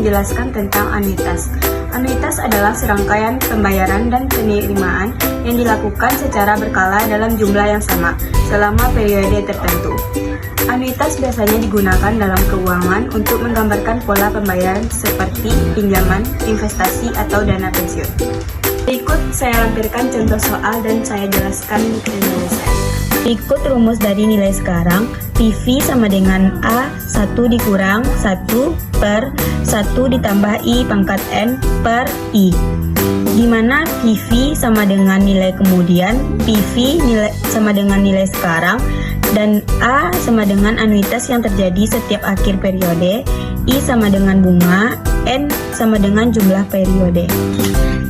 menjelaskan tentang anuitas. Anuitas adalah serangkaian pembayaran dan penerimaan yang dilakukan secara berkala dalam jumlah yang sama selama periode tertentu. Anuitas biasanya digunakan dalam keuangan untuk menggambarkan pola pembayaran seperti pinjaman, investasi, atau dana pensiun. Berikut saya lampirkan contoh soal dan saya jelaskan penyelesaian. Berikut rumus dari nilai sekarang. PV sama dengan A1 dikurang 1 per 1 ditambah I pangkat N per I, di mana PV sama dengan nilai kemudian, PV sama dengan nilai sekarang, dan A sama dengan anuitas yang terjadi setiap akhir periode, I sama dengan bunga, N sama dengan jumlah periode.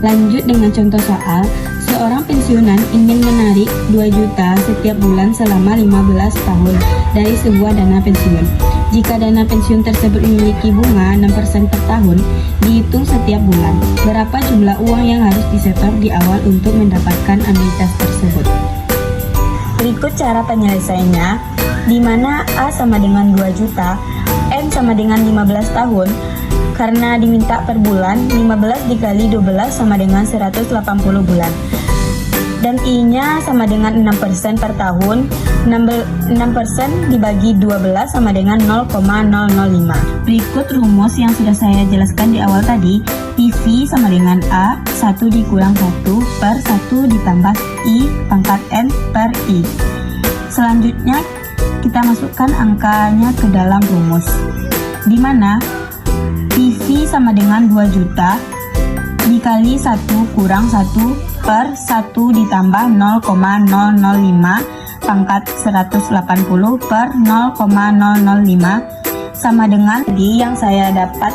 Lanjut dengan contoh soal. Seorang pensiunan ingin menarik 2 juta setiap bulan selama 15 tahun dari sebuah dana pensiun. Jika dana pensiun tersebut memiliki bunga 6% per tahun, dihitung setiap bulan. Berapa jumlah uang yang harus disetor di awal untuk mendapatkan anuitas tersebut? Berikut cara penyelesaiannya, di mana A sama dengan 2 juta, N sama dengan 15 tahun. Karena diminta per bulan, 15 dikali 12 sama dengan 180 bulan. Dan I-nya sama dengan 6% per tahun. 6% dibagi 12 sama dengan 0,005. Berikut rumus yang sudah saya jelaskan di awal tadi. PV sama dengan A, 1 dikurang 1 per 1 ditambah I pangkat N per I. Selanjutnya, kita masukkan angkanya ke dalam rumus, di mana PV sama dengan 2 juta dikali 1 kurang 1 per 1 ditambah 0,005 pangkat 180 per 0,005 sama dengan yang saya dapat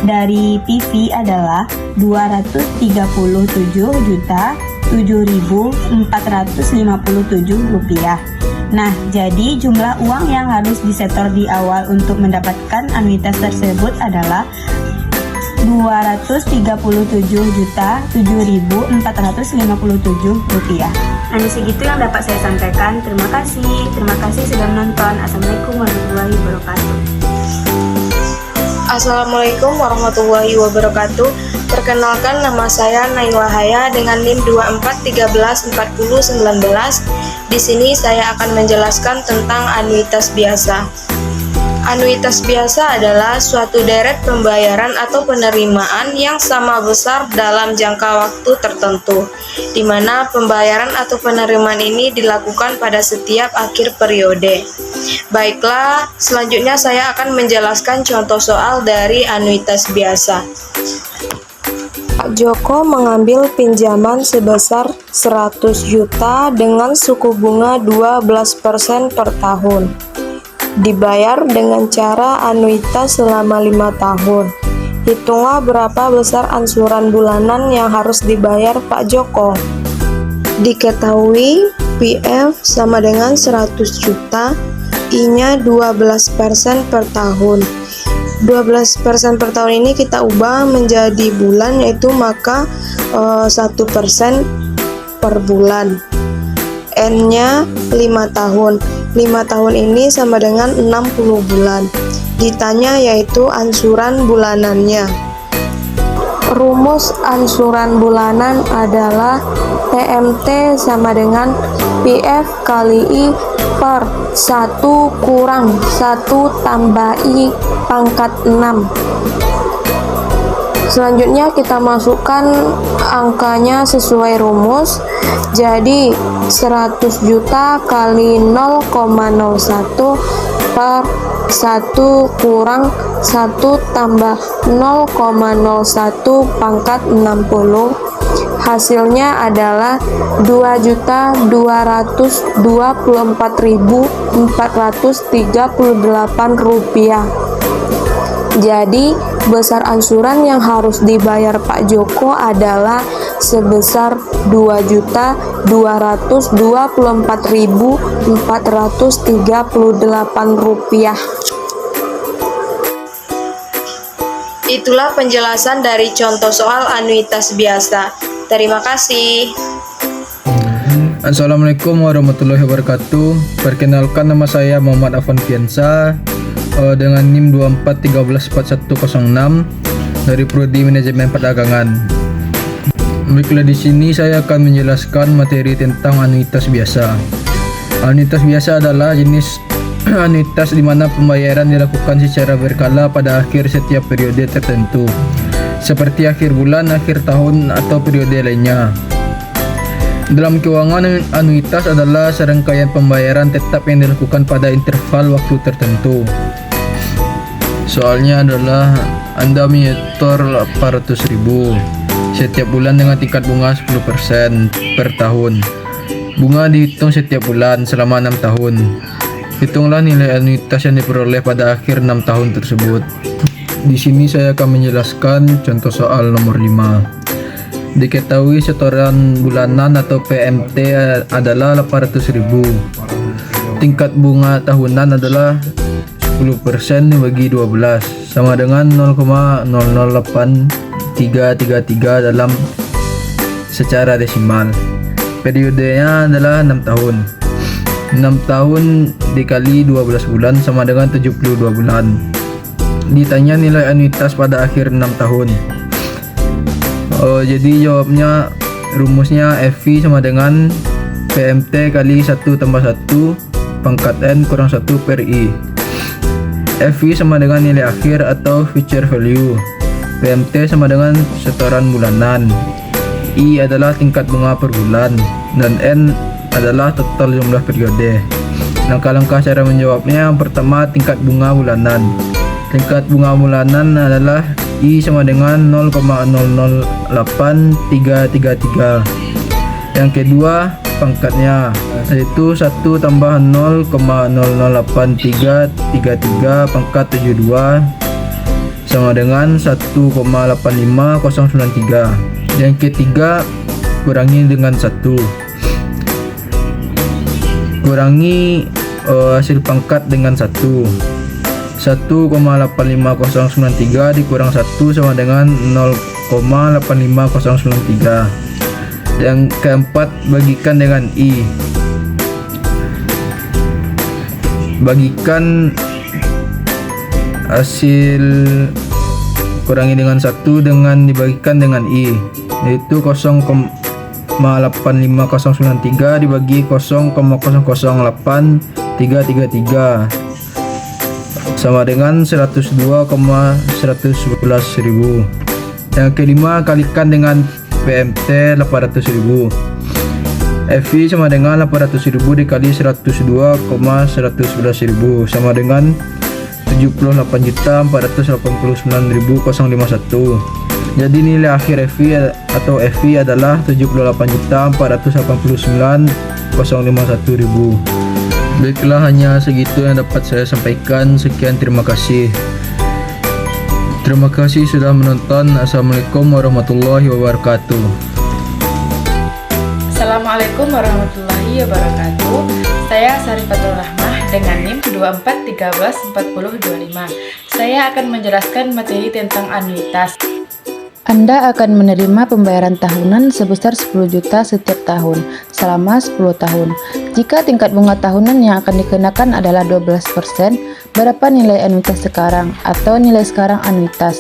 dari PV adalah 237.7.457 rupiah. Nah, jadi jumlah uang yang harus disetor di awal untuk mendapatkan anuitas tersebut adalah 237.7.457 rupiah. Nah, segitu yang dapat saya sampaikan. Terima kasih sudah menonton. Assalamualaikum warahmatullahi wabarakatuh. Assalamualaikum warahmatullahi wabarakatuh. Perkenalkan, nama saya Naila Haya dengan NIM 24134019. Di sini saya akan menjelaskan tentang anuitas biasa. Anuitas biasa adalah suatu deret pembayaran atau penerimaan yang sama besar dalam jangka waktu tertentu, di mana pembayaran atau penerimaan ini dilakukan pada setiap akhir periode. Baiklah, selanjutnya saya akan menjelaskan contoh soal dari anuitas biasa. Pak Joko mengambil pinjaman sebesar 100 juta dengan suku bunga 12% per tahun. Dibayar dengan cara anuitas selama 5 tahun. Hitunglah berapa besar ansuran bulanan yang harus dibayar Pak Joko. Diketahui PF sama dengan 100 juta, I-nya 12% per tahun. 12% per tahun ini kita ubah menjadi bulan, yaitu maka 1% per bulan. N-nya 5 tahun. 5 tahun ini sama dengan 60 bulan. Ditanya yaitu ansuran bulanannya. Rumus ansuran bulanan adalah TMT sama dengan PF kali I per 1 kurang 1 tambah I pangkat 6. Selanjutnya kita masukkan angkanya sesuai rumus. Jadi 100 juta kali 0,01 per 1 kurang 1 tambah 0,01 pangkat 60. Hasilnya adalah 2.224.438 rupiah. Jadi besar ansuran yang harus dibayar Pak Joko adalah sebesar 2.224.438 rupiah. Itulah penjelasan dari contoh soal anuitas biasa. Terima kasih. Assalamualaikum warahmatullahi wabarakatuh. Perkenalkan, nama saya Muhammad Afan Fiansa dengan NIM 24134106. dari Prodi Manajemen Perdagangan. Baiklah, di sini saya akan menjelaskan materi tentang anuitas biasa. Anuitas biasa adalah jenis anuitas di mana pembayaran dilakukan secara berkala pada akhir setiap periode tertentu, seperti akhir bulan, akhir tahun, atau periode lainnya. Dalam keuangan, anuitas adalah serangkaian pembayaran tetap yang dilakukan pada interval waktu tertentu. Soalnya adalah Anda menyetor 800.000 setiap bulan dengan tingkat bunga 10% per tahun. Bunga dihitung setiap bulan selama 6 tahun. Hitunglah nilai anuitas yang diperoleh pada akhir 6 tahun tersebut. Di sini saya akan menjelaskan contoh soal nomor 5. Diketahui setoran bulanan atau PMT adalah 800.000. Tingkat bunga tahunan adalah 10% dibagi 12 sama dengan 0,008333 dalam secara desimal. Periodenya adalah 6 tahun. 6 tahun dikali 12 bulan sama dengan 72 bulan. Ditanya nilai anuitas pada akhir 6 tahun. Jadi jawabnya, rumusnya FI sama dengan PMT kali 1 tambah 1 pangkat N kurang 1 per I. FI sama dengan nilai akhir atau future value. PMT sama dengan setoran bulanan. I adalah tingkat bunga per bulan. Dan N adalah total jumlah periode. Langkah-langkah cara menjawabnya: yang pertama, tingkat bunga bulanan. Tingkat bunga bulanan adalah I sama dengan 0,008333. Yang kedua, pangkatnya, yaitu 1 tambah 0,008333 pangkat 72 sama dengan 1,85093. Yang ketiga, kurangi dengan 1. Kurangi hasil pangkat dengan 1. 1,85093 dikurang 1 sama dengan 0,85093. Yang keempat, bagikan dengan I. Bagikan hasil kurangi dengan 1 dengan dibagikan dengan I, yaitu 0,85093 dibagi 0,008333 sama dengan 102,111.000. Yang kelima, kalikan dengan PMT 800.000. FI sama dengan 800.000 dikali 102,111.000 sama dengan 78.489.051. Jadi nilai akhir FI atau FI adalah 78.489.051.000. Baiklah, hanya segitu yang dapat saya sampaikan. Sekian, terima kasih. Terima kasih sudah menonton. Assalamualaikum warahmatullahi wabarakatuh. Assalamualaikum warahmatullahi wabarakatuh. Saya Sarifatul Rahmah dengan NIM 24134025. Saya akan menjelaskan materi tentang anuitas. Anda akan menerima pembayaran tahunan sebesar 10 juta setiap tahun selama 10 tahun. Jika tingkat bunga tahunan yang akan dikenakan adalah 12%, berapa nilai anuitas sekarang atau nilai sekarang anuitas?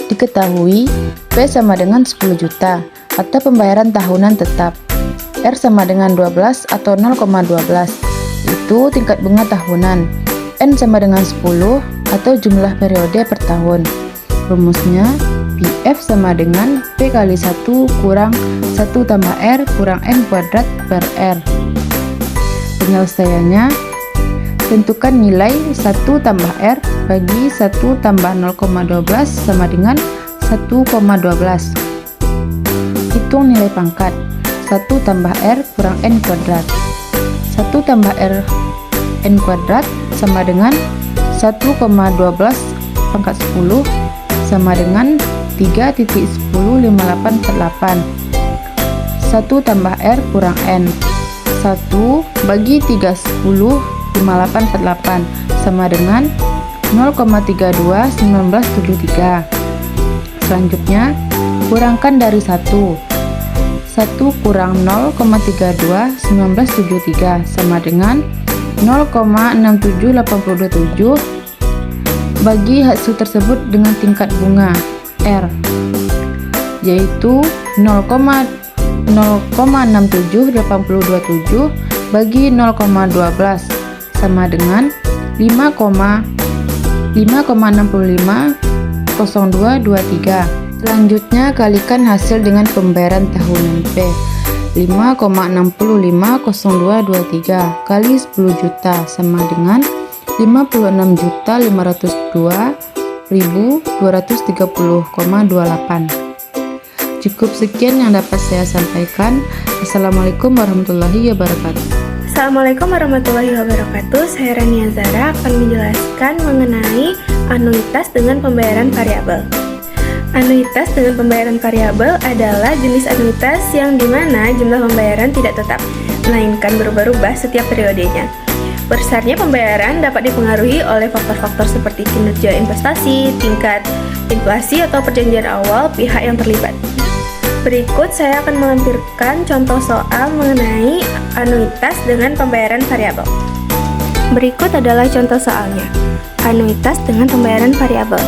Diketahui P sama dengan 10 juta atau pembayaran tahunan tetap. R sama dengan 12 atau 0,12, itu tingkat bunga tahunan. N sama dengan 10 atau jumlah periode per tahun. Rumusnya PF sama dengan P kali 1 kurang 1 tambah R kurang N kuadrat per R. Penyelesaiannya, tentukan nilai 1 tambah R bagi 1 tambah 0,12 sama dengan 1,12. Hitung nilai pangkat. 1 tambah R kurang N kuadrat. 1 tambah R N kuadrat sama dengan 1,12 pangkat 10 sama dengan 3.1058 per 8. 1 tambah R kurang N. 1 bagi 3.1058 per 8 sama dengan 0,321973. Selanjutnya, kurangkan dari 1. 1 kurang 0,321973 sama dengan 0,67827. Bagi hasil tersebut dengan tingkat bunga. R, yaitu 0,06782 bagi 0,12 sama dengan 5,650223. Selanjutnya kalikan hasil dengan pembayaran tahunan P. 5,650223 kali 10 juta sama dengan 56.502.230,28. Cukup sekian yang dapat saya sampaikan. Assalamualaikum warahmatullahi wabarakatuh. Assalamualaikum warahmatullahi wabarakatuh. Saya Rania Zara akan menjelaskan mengenai anuitas dengan pembayaran variabel. Anuitas dengan pembayaran variabel adalah jenis anuitas yang dimana jumlah pembayaran tidak tetap, melainkan berubah-ubah setiap periodenya. Besarnya pembayaran dapat dipengaruhi oleh faktor-faktor seperti kinerja investasi, tingkat inflasi, atau perjanjian awal pihak yang terlibat. Berikut saya akan melampirkan contoh soal mengenai anuitas dengan pembayaran variabel. Berikut adalah contoh soalnya. Anuitas dengan pembayaran variabel.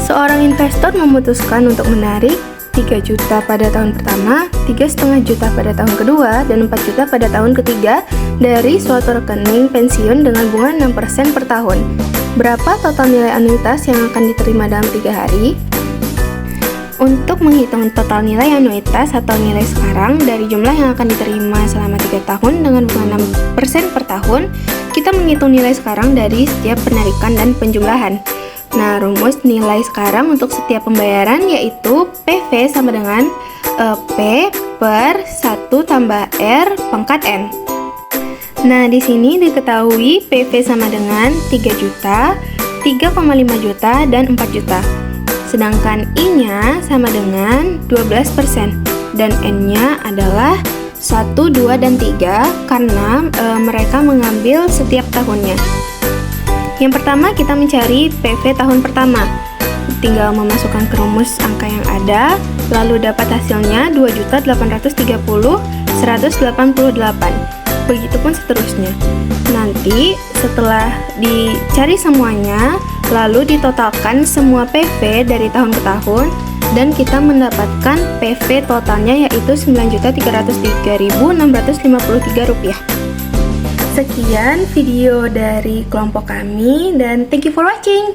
Seorang investor memutuskan untuk menarik 3 juta pada tahun pertama, 3,5 juta pada tahun kedua, dan 4 juta pada tahun ketiga dari suatu rekening pensiun dengan bunga 6% per tahun. Berapa total nilai anuitas yang akan diterima dalam 3 hari? Untuk menghitung total nilai anuitas atau nilai sekarang dari jumlah yang akan diterima selama 3 tahun dengan bunga 6% per tahun, kita menghitung nilai sekarang dari setiap penarikan dan penjumlahan. Nah, rumus nilai sekarang untuk setiap pembayaran yaitu PV sama dengan P per 1 tambah R pangkat N. Nah, di sini diketahui PV sama dengan 3 juta, 3,5 juta, dan 4 juta. Sedangkan I-nya sama dengan 12% dan N-nya adalah 1, 2, dan 3 karena mereka mengambil setiap tahunnya. Yang pertama kita mencari PV tahun pertama. Tinggal memasukkan ke rumus angka yang ada, lalu dapat hasilnya 2.830.188. Begitupun seterusnya. Nanti setelah dicari semuanya, lalu ditotalkan semua PV dari tahun ke tahun, dan kita mendapatkan PV totalnya yaitu Rp9.303.653. Sekian video dari kelompok kami dan thank you for watching.